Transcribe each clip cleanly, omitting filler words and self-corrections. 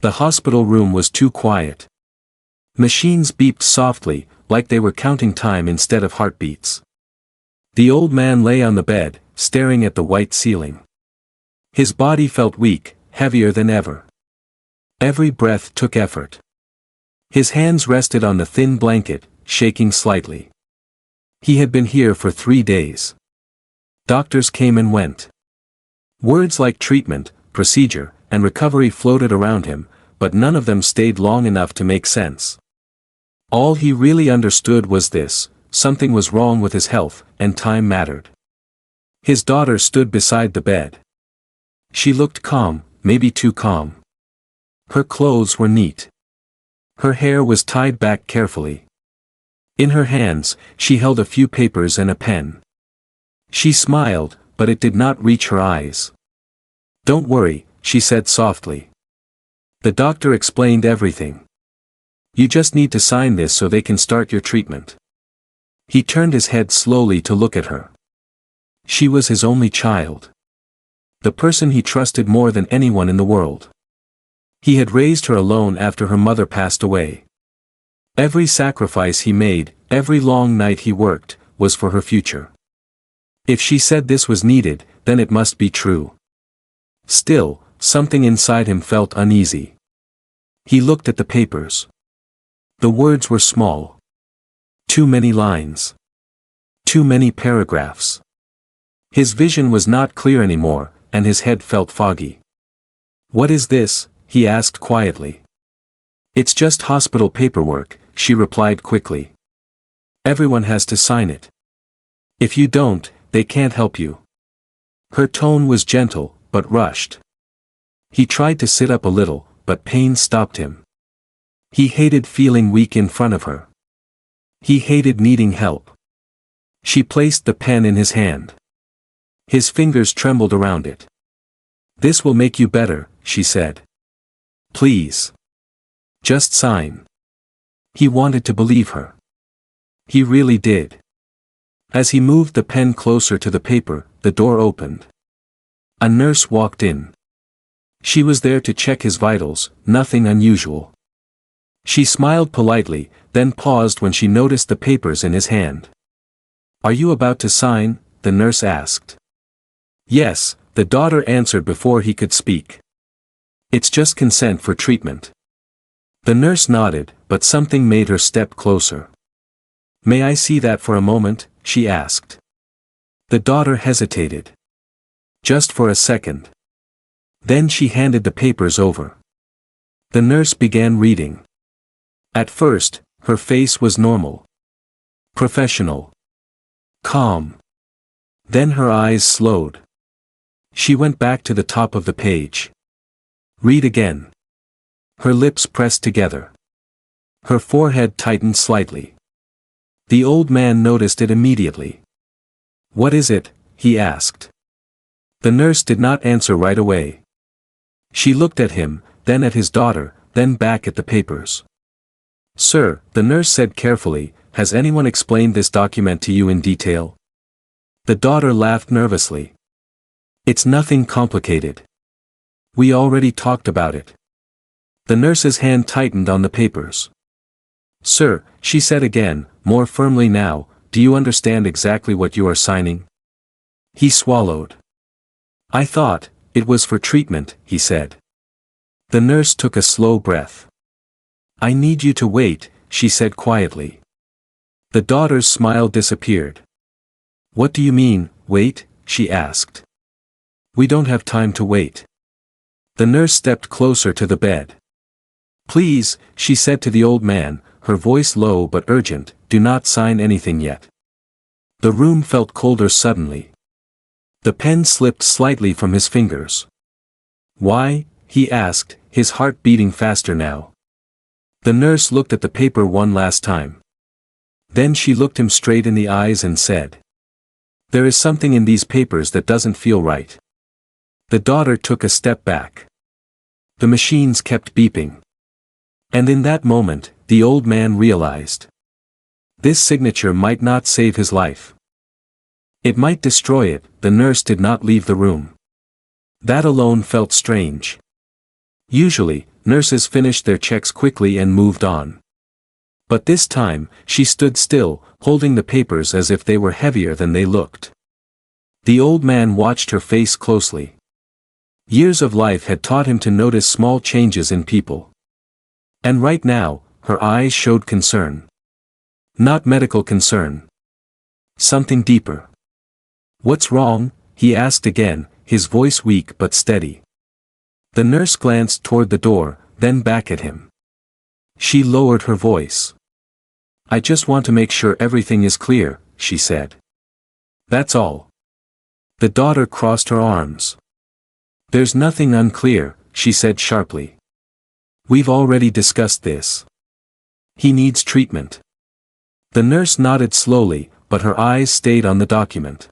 The hospital room was too quiet. Machines beeped softly, like they were counting time instead of heartbeats. The old man lay on the bed, staring at the white ceiling. His body felt weak, heavier than ever. Every breath took effort. His hands rested on the thin blanket, shaking slightly. He had been here for 3 days. Doctors came and went. Words like treatment, procedure, and recovery floated around him, but none of them stayed long enough to make sense. All he really understood was this: something was wrong with his health, and time mattered. His daughter stood beside the bed. She looked calm, maybe too calm. Her clothes were neat. Her hair was tied back carefully. In her hands, she held a few papers and a pen. She smiled, but it did not reach her eyes. "Don't worry," she said softly. The doctor explained everything. "You just need to sign this so they can start your treatment." He turned his head slowly to look at her. She was his only child. The person he trusted more than anyone in the world. He had raised her alone after her mother passed away. Every sacrifice he made, every long night he worked, was for her future. If she said this was needed, then it must be true. Still, something inside him felt uneasy. He looked at the papers. The words were small. Too many lines. Too many paragraphs. His vision was not clear anymore, and his head felt foggy. "What is this?" he asked quietly. "It's just hospital paperwork," she replied quickly. "Everyone has to sign it. If you don't, they can't help you." Her tone was gentle, but rushed. He tried to sit up a little, but pain stopped him. He hated feeling weak in front of her. He hated needing help. She placed the pen in his hand. His fingers trembled around it. "This will make you better," she said. "Please. Just sign." He wanted to believe her. He really did. As he moved the pen closer to the paper, the door opened. A nurse walked in. She was there to check his vitals, nothing unusual. She smiled politely, then paused when she noticed the papers in his hand. "Are you about to sign?" the nurse asked. "Yes," the daughter answered before he could speak. "It's just consent for treatment." The nurse nodded, but something made her step closer. "May I see that for a moment?" she asked. The daughter hesitated. Just for a second. Then she handed the papers over. The nurse began reading. At first, her face was normal. Professional. Calm. Then her eyes slowed. She went back to the top of the page. "Read again." Her lips pressed together. Her forehead tightened slightly. The old man noticed it immediately. "What is it?" he asked. The nurse did not answer right away. She looked at him, then at his daughter, then back at the papers. "Sir," the nurse said carefully, "has anyone explained this document to you in detail?" The daughter laughed nervously. "It's nothing complicated. We already talked about it." The nurse's hand tightened on the papers. "Sir," she said again, more firmly now, "do you understand exactly what you are signing?" He swallowed. "I thought it was for treatment," he said. The nurse took a slow breath. "I need you to wait," she said quietly. The daughter's smile disappeared. "What do you mean, wait?" she asked. "We don't have time to wait." The nurse stepped closer to the bed. "Please," she said to the old man, her voice low but urgent, "do not sign anything yet." The room felt colder suddenly. The pen slipped slightly from his fingers. "Why?" he asked, his heart beating faster now. The nurse looked at the paper one last time. Then she looked him straight in the eyes and said, "There is something in these papers that doesn't feel right." The daughter took a step back. The machines kept beeping. And in that moment, the old man realized. This signature might not save his life. It might destroy it. The nurse did not leave the room. That alone felt strange. Usually, nurses finished their checks quickly and moved on. But this time, she stood still, holding the papers as if they were heavier than they looked. The old man watched her face closely. Years of life had taught him to notice small changes in people. And right now, her eyes showed concern. Not medical concern. Something deeper. "What's wrong?" he asked again, his voice weak but steady. The nurse glanced toward the door, then back at him. She lowered her voice. "I just want to make sure everything is clear," she said. "That's all." The daughter crossed her arms. "There's nothing unclear," she said sharply. "We've already discussed this. He needs treatment." The nurse nodded slowly, but her eyes stayed on the document.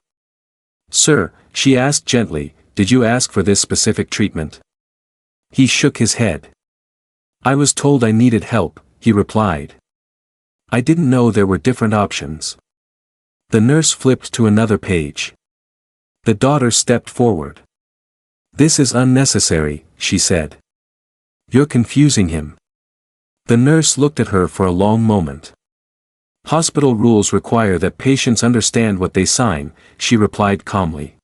"Sir," she asked gently, "did you ask for this specific treatment?" He shook his head. "I was told I needed help," he replied. "I didn't know there were different options." The nurse flipped to another page. The daughter stepped forward. "This is unnecessary," she said. "You're confusing him." The nurse looked at her for a long moment. "Hospital rules require that patients understand what they sign," she replied calmly.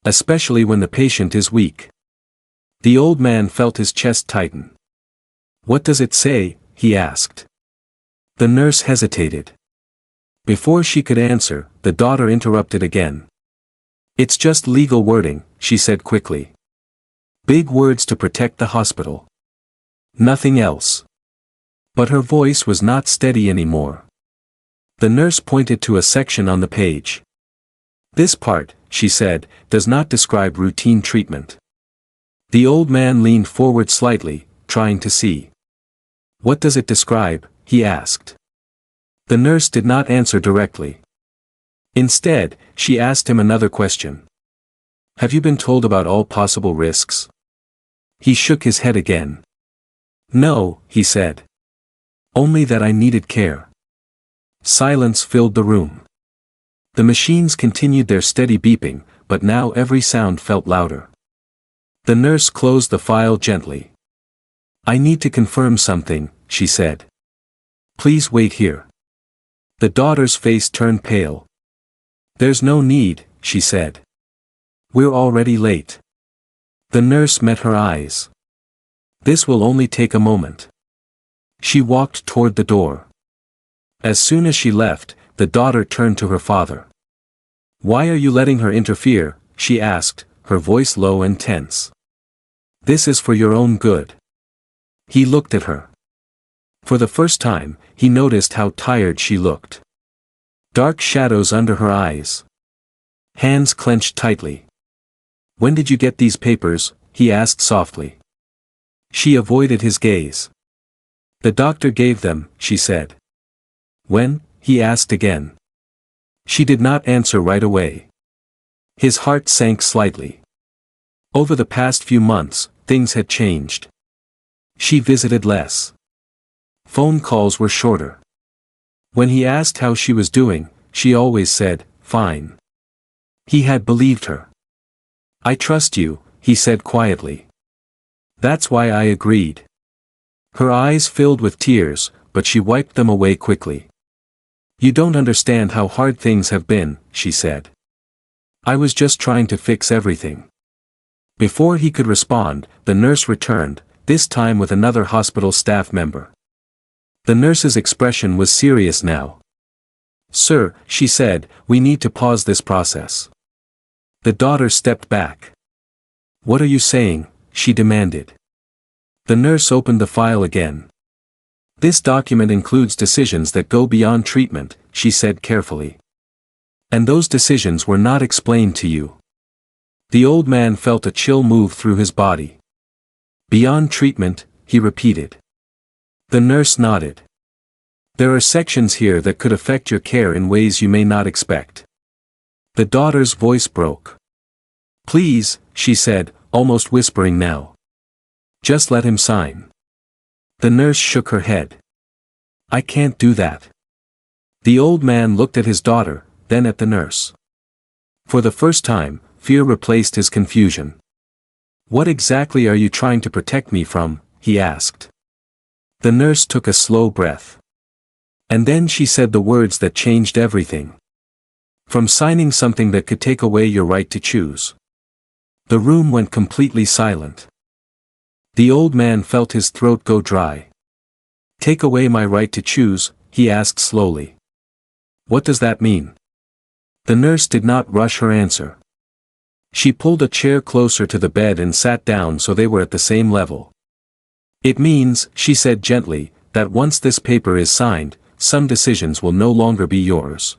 "Especially when the patient is weak." The old man felt his chest tighten. "What does it say?" he asked. The nurse hesitated. Before she could answer, the daughter interrupted again. "It's just legal wording," she said quickly. "Big words to protect the hospital. Nothing else." But her voice was not steady anymore. The nurse pointed to a section on the page. "This part," she said, "does not describe routine treatment." The old man leaned forward slightly, trying to see. "What does it describe?" he asked. The nurse did not answer directly. Instead, she asked him another question. "Have you been told about all possible risks?" He shook his head again. "No," he said. "Only that I needed care." Silence filled the room. The machines continued their steady beeping, but now every sound felt louder. The nurse closed the file gently. "I need to confirm something," she said. "Please wait here." The daughter's face turned pale. "There's no need," she said. "We're already late." The nurse met her eyes. "This will only take a moment." She walked toward the door. As soon as she left, the daughter turned to her father. "Why are you letting her interfere?" she asked, her voice low and tense. "This is for your own good." He looked at her. For the first time, he noticed how tired she looked. Dark shadows under her eyes. Hands clenched tightly. "When did you get these papers?" he asked softly. She avoided his gaze. "The doctor gave them," she said. "When?" he asked again. She did not answer right away. His heart sank slightly. Over the past few months, things had changed. She visited less. Phone calls were shorter. When he asked how she was doing, she always said, "Fine." He had believed her. "I trust you," he said quietly. "That's why I agreed." Her eyes filled with tears, but she wiped them away quickly. "You don't understand how hard things have been," she said. "I was just trying to fix everything." Before he could respond, the nurse returned, this time with another hospital staff member. The nurse's expression was serious now. "Sir," she said, "we need to pause this process." The daughter stepped back. "What are you saying?" she demanded. The nurse opened the file again. "This document includes decisions that go beyond treatment," she said carefully. "And those decisions were not explained to you." The old man felt a chill move through his body. "Beyond treatment," he repeated. The nurse nodded. "There are sections here that could affect your care in ways you may not expect." The daughter's voice broke. "Please," she said, almost whispering now. "Just let him sign." The nurse shook her head. "I can't do that." The old man looked at his daughter, then at the nurse. For the first time, fear replaced his confusion. "What exactly are you trying to protect me from?" he asked. The nurse took a slow breath. And then she said the words that changed everything. From signing something that could take away your right to choose. The room went completely silent. The old man felt his throat go dry. Take away my right to choose, he asked slowly. What does that mean? The nurse did not rush her answer. She pulled a chair closer to the bed and sat down so they were at the same level. It means, she said gently, that once this paper is signed, some decisions will no longer be yours.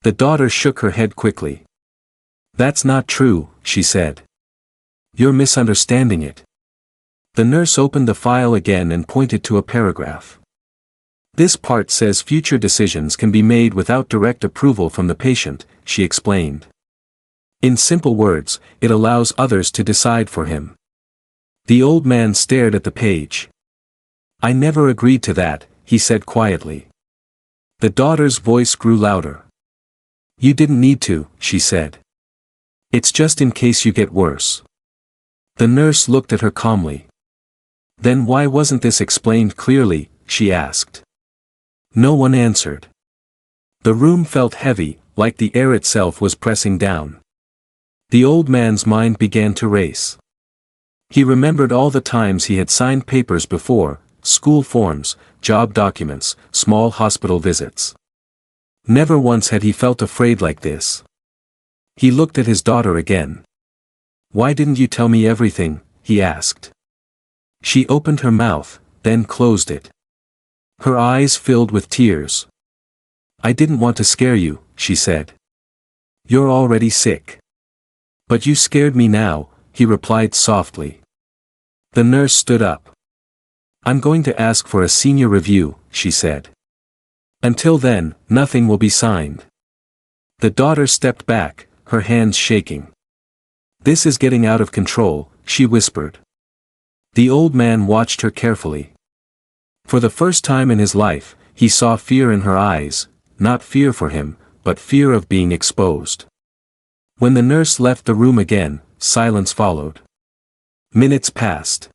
The daughter shook her head quickly. That's not true, she said. You're misunderstanding it. The nurse opened the file again and pointed to a paragraph. This part says future decisions can be made without direct approval from the patient, she explained. In simple words, it allows others to decide for him. The old man stared at the page. I never agreed to that, he said quietly. The daughter's voice grew louder. You didn't need to, she said. It's just in case you get worse. The nurse looked at her calmly. Then why wasn't this explained clearly, she asked. No one answered. The room felt heavy, like the air itself was pressing down. The old man's mind began to race. He remembered all the times he had signed papers before, school forms, job documents, small hospital visits. Never once had he felt afraid like this. He looked at his daughter again. Why didn't you tell me everything, he asked. She opened her mouth, then closed it. Her eyes filled with tears. I didn't want to scare you, she said. You're already sick. But you scared me now, he replied softly. The nurse stood up. I'm going to ask for a senior review, she said. Until then, nothing will be signed. The daughter stepped back, her hands shaking. This is getting out of control, she whispered. The old man watched her carefully. For the first time in his life, he saw fear in her eyes, not fear for him, but fear of being exposed. When the nurse left the room again, silence followed. Minutes passed.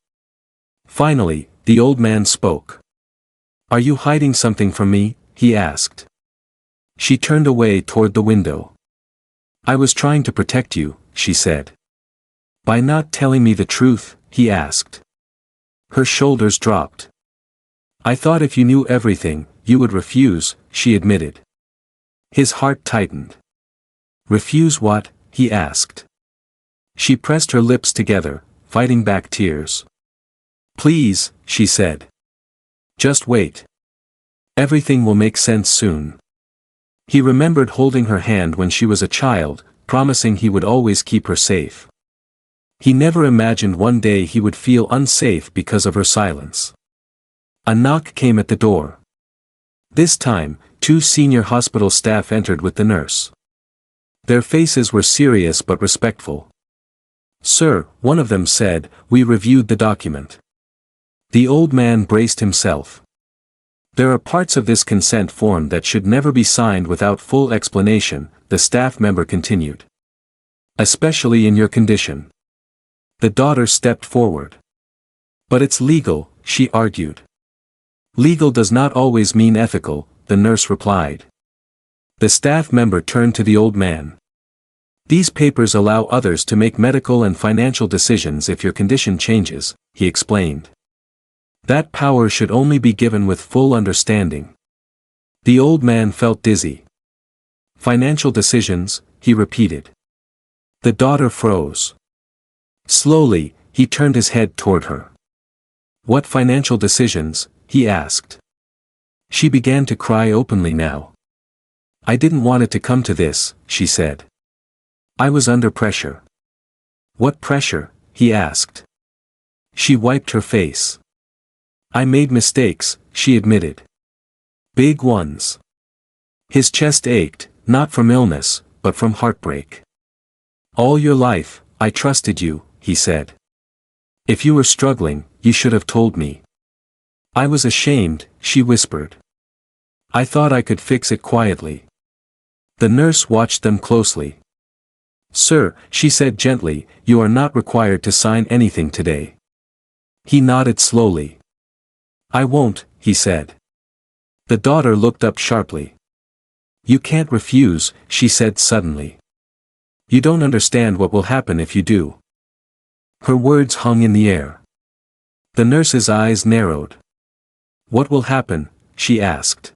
Finally, the old man spoke. Are you hiding something from me? He asked. She turned away toward the window. I was trying to protect you, she said. By not telling me the truth, he asked. Her shoulders dropped. I thought if you knew everything, you would refuse, she admitted. His heart tightened. Refuse what? He asked. She pressed her lips together, fighting back tears. Please, she said. Just wait. Everything will make sense soon. He remembered holding her hand when she was a child, promising he would always keep her safe. He never imagined one day he would feel unsafe because of her silence. A knock came at the door. This time, 2 senior hospital staff entered with the nurse. Their faces were serious but respectful. Sir, one of them said, we reviewed the document. The old man braced himself. There are parts of this consent form that should never be signed without full explanation, the staff member continued. Especially in your condition. The daughter stepped forward. But it's legal, she argued. Legal does not always mean ethical, the nurse replied. The staff member turned to the old man. These papers allow others to make medical and financial decisions if your condition changes, he explained. That power should only be given with full understanding. The old man felt dizzy. Financial decisions, he repeated. The daughter froze. Slowly, he turned his head toward her. What financial decisions? He asked. She began to cry openly now. I didn't want it to come to this, she said. I was under pressure. What pressure? He asked. She wiped her face. I made mistakes, she admitted. Big ones. His chest ached, not from illness, but from heartbreak. All your life, I trusted you, he said. If you were struggling, you should have told me. I was ashamed, she whispered. I thought I could fix it quietly. The nurse watched them closely. Sir, she said gently, you are not required to sign anything today. He nodded slowly. I won't, he said. The daughter looked up sharply. You can't refuse, she said suddenly. You don't understand what will happen if you do. Her words hung in the air. The nurse's eyes narrowed. What will happen? She asked.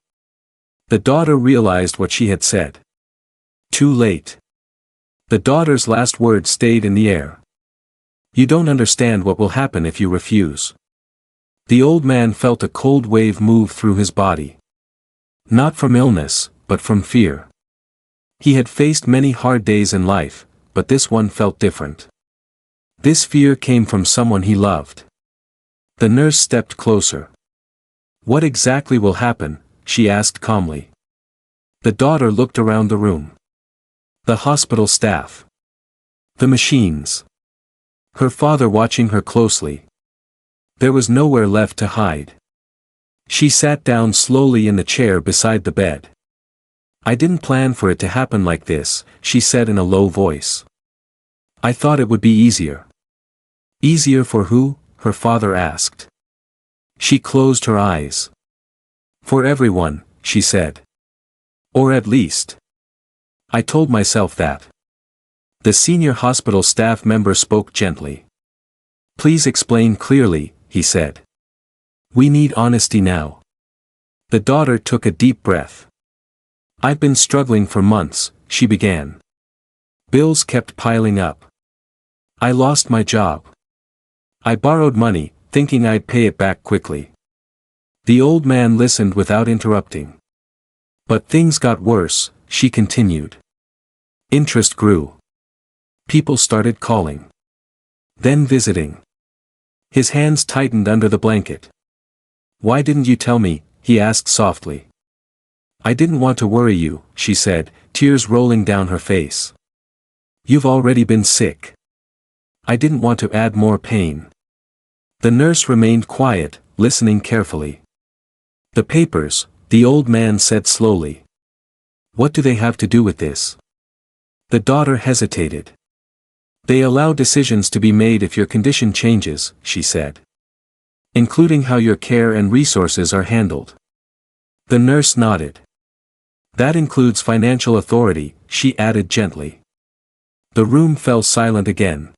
The daughter realized what she had said. Too late. The daughter's last words stayed in the air. You don't understand what will happen if you refuse. The old man felt a cold wave move through his body. Not from illness, but from fear. He had faced many hard days in life, but this one felt different. This fear came from someone he loved. The nurse stepped closer. What exactly will happen? She asked calmly. The daughter looked around the room. The hospital staff. The machines. Her father watching her closely. There was nowhere left to hide. She sat down slowly in the chair beside the bed. I didn't plan for it to happen like this, she said in a low voice. I thought it would be easier. Easier for who? Her father asked. She closed her eyes. For everyone, she said. Or at least. I told myself that. The senior hospital staff member spoke gently. Please explain clearly, he said. We need honesty now. The daughter took a deep breath. I've been struggling for months, she began. Bills kept piling up. I lost my job. I borrowed money, thinking I'd pay it back quickly. The old man listened without interrupting. But things got worse, she continued. Interest grew. People started calling. Then visiting. His hands tightened under the blanket. Why didn't you tell me? He asked softly. I didn't want to worry you, she said, tears rolling down her face. You've already been sick. I didn't want to add more pain. The nurse remained quiet, listening carefully. The papers, the old man said slowly. What do they have to do with this? The daughter hesitated. They allow decisions to be made if your condition changes, she said. Including how your care and resources are handled. The nurse nodded. That includes financial authority, she added gently. The room fell silent again.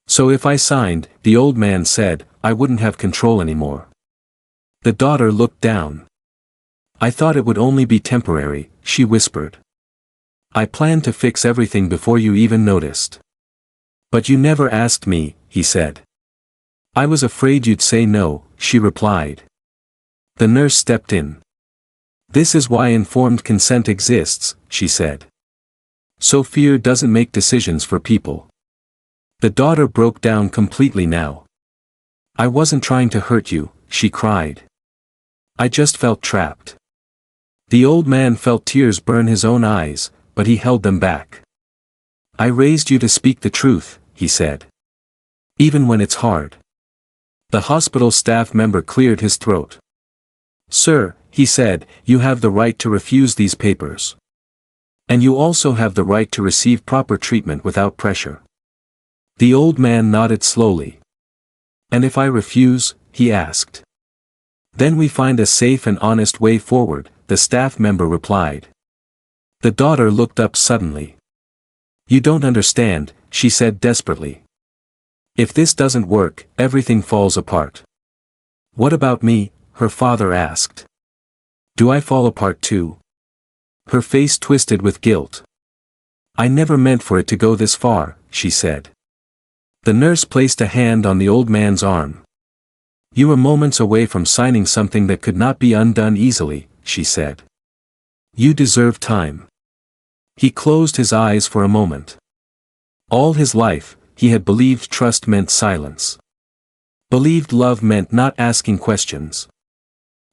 So if I signed, the old man said, I wouldn't have control anymore. The daughter looked down. I thought it would only be temporary, she whispered. I planned to fix everything before you even noticed. But you never asked me, he said. I was afraid you'd say no, she replied. The nurse stepped in. This is why informed consent exists, she said. So fear doesn't make decisions for people. The daughter broke down completely now. I wasn't trying to hurt you, she cried. I just felt trapped. The old man felt tears burn his own eyes, but he held them back. I raised you to speak the truth, he said. Even when it's hard. The hospital staff member cleared his throat. Sir, he said, you have the right to refuse these papers. And you also have the right to receive proper treatment without pressure. The old man nodded slowly. And if I refuse? He asked. Then we find a safe and honest way forward, the staff member replied. The daughter looked up suddenly. You don't understand, she said desperately. If this doesn't work, everything falls apart. What about me? Her father asked. Do I fall apart too? Her face twisted with guilt. I never meant for it to go this far, she said. The nurse placed a hand on the old man's arm. You were moments away from signing something that could not be undone easily, she said. You deserve time. He closed his eyes for a moment. All his life, he had believed trust meant silence. Believed love meant not asking questions.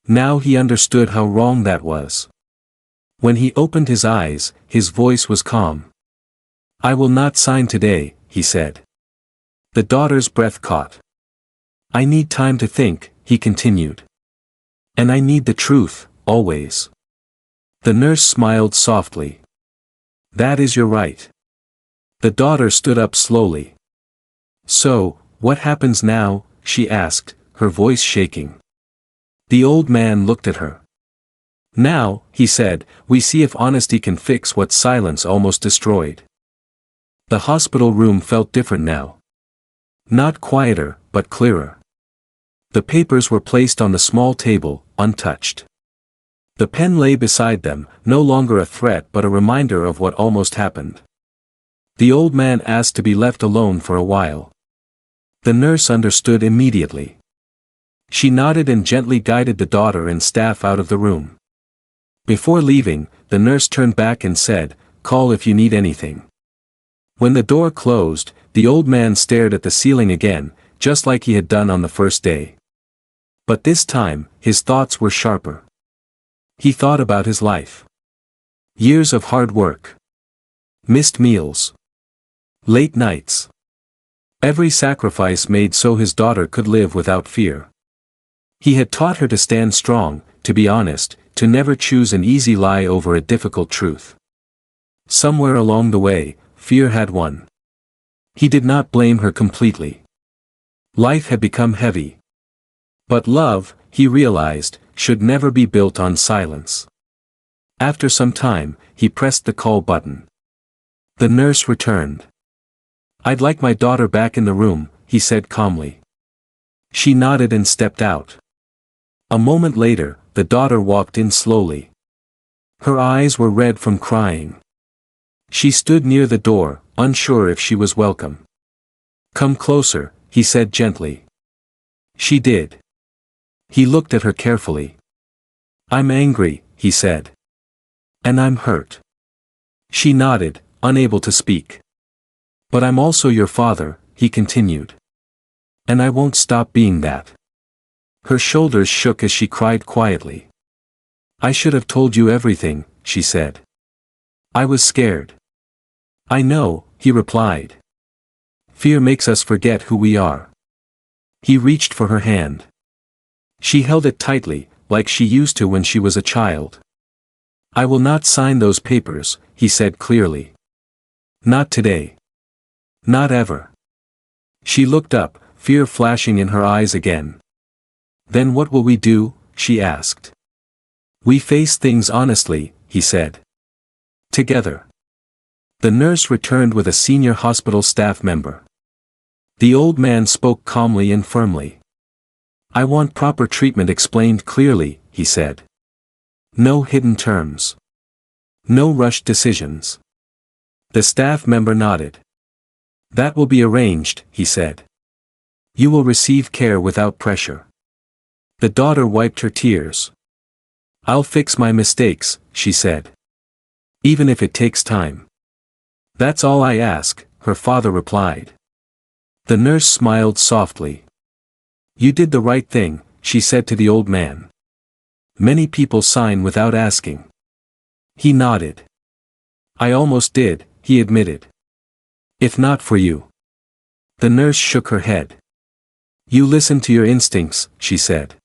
Now he understood how wrong that was. When he opened his eyes, his voice was calm. I will not sign today, he said. The daughter's breath caught. I need time to think, he continued. And I need the truth, always. The nurse smiled softly. That is your right. The daughter stood up slowly. So, what happens now? she asked, her voice shaking. The old man looked at her. Now, he said, we see if honesty can fix what silence almost destroyed. The hospital room felt different now. Not quieter, but clearer. The papers were placed on the small table, untouched. The pen lay beside them, no longer a threat but a reminder of what almost happened. The old man asked to be left alone for a while. The nurse understood immediately. She nodded and gently guided the daughter and staff out of the room. Before leaving, the nurse turned back and said, "Call if you need anything." When the door closed, the old man stared at the ceiling again, just like he had done on the first day. But this time, his thoughts were sharper. He thought about his life. Years of hard work. Missed meals. Late nights. Every sacrifice made so his daughter could live without fear. He had taught her to stand strong, to be honest, to never choose an easy lie over a difficult truth. Somewhere along the way, fear had won. He did not blame her completely. Life had become heavy. But love, he realized, should never be built on silence. After some time, he pressed the call button. The nurse returned. "I'd like my daughter back in the room," he said calmly. She nodded and stepped out. A moment later, the daughter walked in slowly. Her eyes were red from crying. She stood near the door, unsure if she was welcome. "Come closer," he said gently. She did. He looked at her carefully. "I'm angry," he said. "And I'm hurt." She nodded, unable to speak. "But I'm also your father," he continued. "And I won't stop being that." Her shoulders shook as she cried quietly. "I should have told you everything," she said. "I was scared." "I know," he replied. "Fear makes us forget who we are." He reached for her hand. She held it tightly, like she used to when she was a child. "I will not sign those papers," he said clearly. "Not today. Not ever." She looked up, fear flashing in her eyes again. "Then what will we do?" she asked. "We face things honestly," he said. "Together." The nurse returned with a senior hospital staff member. The old man spoke calmly and firmly. "I want proper treatment explained clearly," he said. "No hidden terms. No rushed decisions." The staff member nodded. "That will be arranged," he said. "You will receive care without pressure." The daughter wiped her tears. "I'll fix my mistakes," she said. "Even if it takes time." "That's all I ask," her father replied. The nurse smiled softly. "You did the right thing," she said to the old man. "Many people sign without asking." He nodded. "I almost did," he admitted. "If not for you." The nurse shook her head. "You listened to your instincts," she said.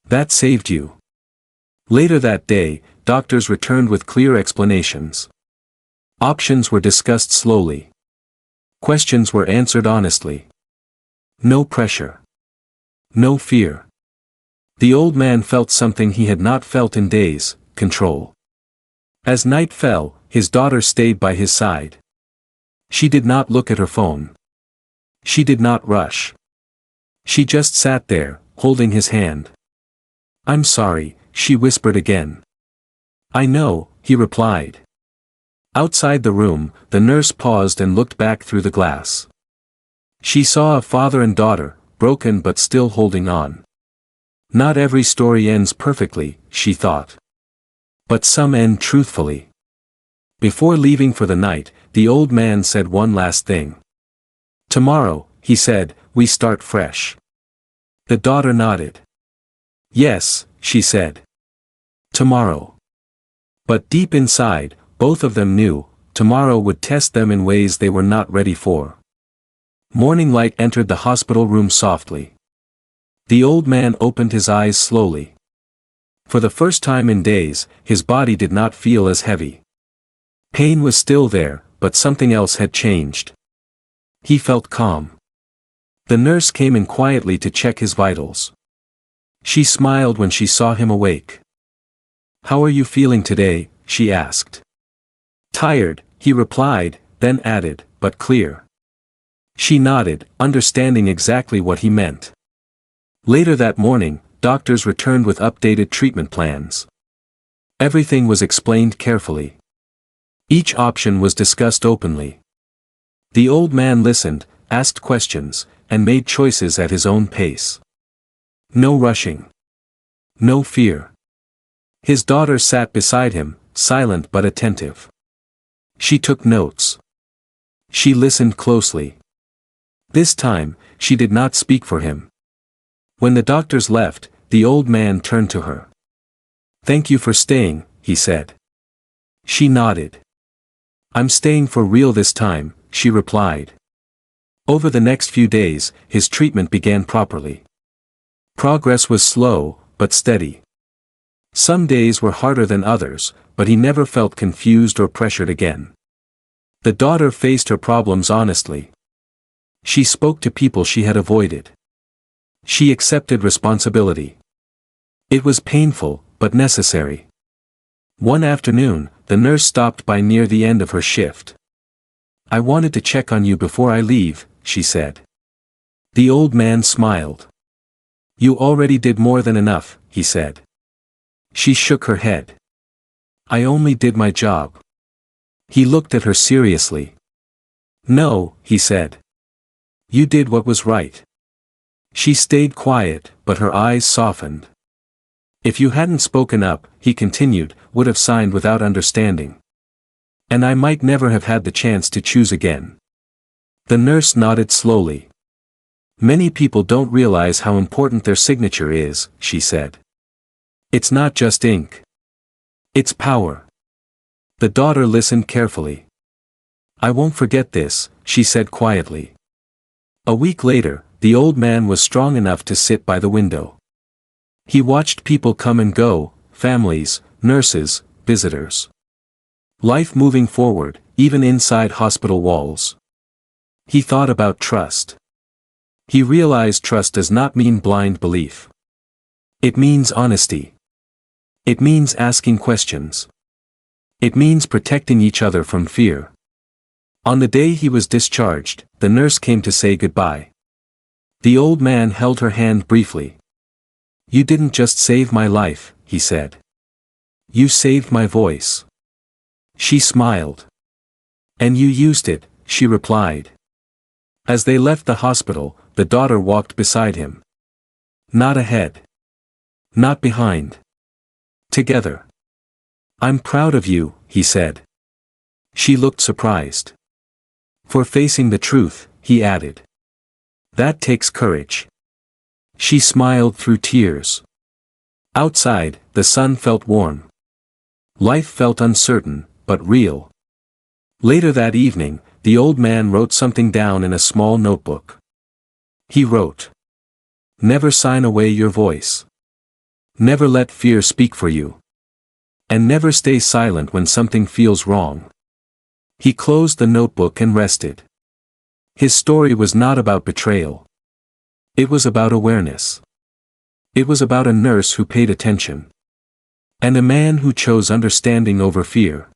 "That saved you." Later that day, doctors returned with clear explanations. Options were discussed slowly. Questions were answered honestly. No pressure. No fear. The old man felt something he had not felt in days: control. As night fell, his daughter stayed by his side. She did not look at her phone. She did not rush. She just sat there, holding his hand. "I'm sorry," she whispered again. "I know," he replied. Outside the room, the nurse paused and looked back through the glass. She saw a father and daughter, broken but still holding on. Not every story ends perfectly, she thought. But some end truthfully. Before leaving for the night, the old man said one last thing. "Tomorrow," he said, "we start fresh." The daughter nodded. "Yes," she said. "Tomorrow." But deep inside, both of them knew, tomorrow would test them in ways they were not ready for. Morning light entered the hospital room softly. The old man opened his eyes slowly. For the first time in days, his body did not feel as heavy. Pain was still there, but something else had changed. He felt calm. The nurse came in quietly to check his vitals. She smiled when she saw him awake. "How are you feeling today?" she asked. "Tired," he replied, then added, "but clear." She nodded, understanding exactly what he meant. Later that morning, doctors returned with updated treatment plans. Everything was explained carefully. Each option was discussed openly. The old man listened, asked questions, and made choices at his own pace. No rushing. No fear. His daughter sat beside him, silent but attentive. She took notes. She listened closely. This time, she did not speak for him. When the doctors left, the old man turned to her. "Thank you for staying," he said. She nodded. "I'm staying for real this time," she replied. Over the next few days, his treatment began properly. Progress was slow, but steady. Some days were harder than others, but he never felt confused or pressured again. The daughter faced her problems honestly. She spoke to people she had avoided. She accepted responsibility. It was painful, but necessary. One afternoon, the nurse stopped by near the end of her shift. "I wanted to check on you before I leave," she said. The old man smiled. "You already did more than enough," he said. She shook her head. "I only did my job." He looked at her seriously. "No," he said. "You did what was right." She stayed quiet, but her eyes softened. "If you hadn't spoken up," he continued, "would have signed without understanding. And I might never have had the chance to choose again." The nurse nodded slowly. "Many people don't realize how important their signature is," she said. "It's not just ink. It's power." The daughter listened carefully. "I won't forget this," she said quietly. A week later, the old man was strong enough to sit by the window. He watched people come and go, families, nurses, visitors. Life moving forward, even inside hospital walls. He thought about trust. He realized trust does not mean blind belief. It means honesty. It means asking questions. It means protecting each other from fear. On the day he was discharged, the nurse came to say goodbye. The old man held her hand briefly. "You didn't just save my life," he said. "You saved my voice." She smiled. "And you used it," she replied. As they left the hospital, the daughter walked beside him. Not ahead. Not behind. Together. "I'm proud of you," he said. She looked surprised. "For facing the truth," he added. "That takes courage." She smiled through tears. Outside, the sun felt warm. Life felt uncertain, but real. Later that evening, the old man wrote something down in a small notebook. He wrote, "Never sign away your voice. Never let fear speak for you. And never stay silent when something feels wrong." He closed the notebook and rested. His story was not about betrayal. It was about awareness. It was about a nurse who paid attention. And a man who chose understanding over fear.